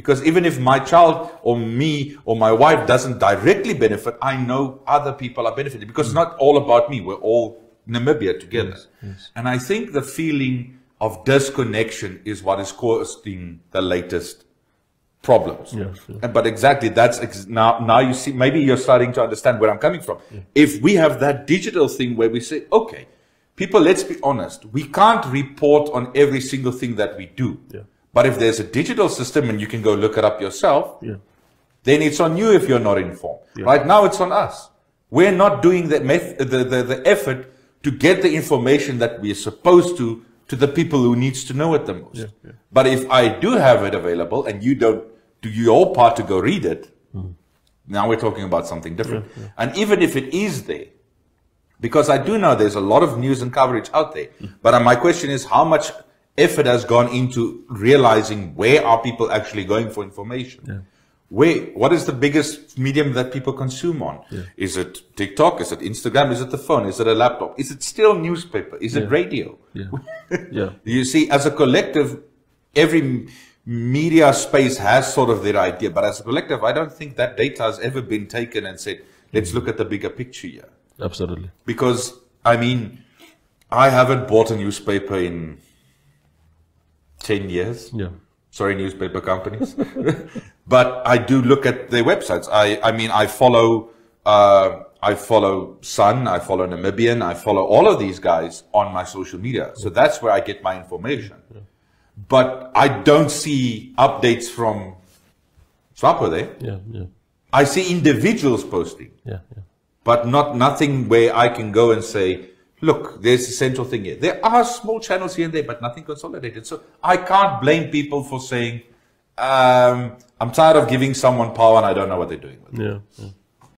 Because even if my child or me or my wife doesn't directly benefit, I know other people are benefiting. Because it's not all about me. We're all Namibia together. Yes, yes. And I think the feeling of disconnection is what is causing the latest problems. Yes, yes. But exactly, now you see, maybe you're starting to understand where I'm coming from. Yeah. If we have that digital thing where we say, okay, people, let's be honest, we can't report on every single thing that we do. Yeah. But if there's a digital system and you can go look it up yourself, Yeah. then it's on you if you're not informed. Yeah. Right now it's on us. We're not doing the effort to get the information that we're supposed to the people who needs to know it the most. Yeah, yeah. But if I do have it available and you don't do your part to go read it, now we're talking about something different. Yeah, yeah. And even if it is there, because I do know there's a lot of news and coverage out there, but my question is how much effort has gone into realizing where are people actually going for information? Yeah. What is the biggest medium that people consume on? Yeah. Is it TikTok? Is it Instagram? Is it the phone? Is it a laptop? Is it still newspaper? Is it radio? Yeah. Yeah. You see, as a collective, every media space has sort of their idea, but as a collective, I don't think that data has ever been taken and said, let's look at the bigger picture here. Absolutely. Because, I mean, I haven't bought a newspaper in 10 years. Yeah. Sorry, newspaper companies. But I do look at their websites. I mean, I follow Sun, I follow Namibian, I follow all of these guys on my social media. So that's where I get my information. Yeah. But I don't see updates from SWAPO there. Yeah. Yeah. I see individuals posting, Yeah. Yeah. but nothing where I can go and say, look, there's a central thing here. There are small channels here and there, but nothing consolidated. So I can't blame people for saying, I'm tired of giving someone power and I don't know what they're doing with it. Yeah. Yeah.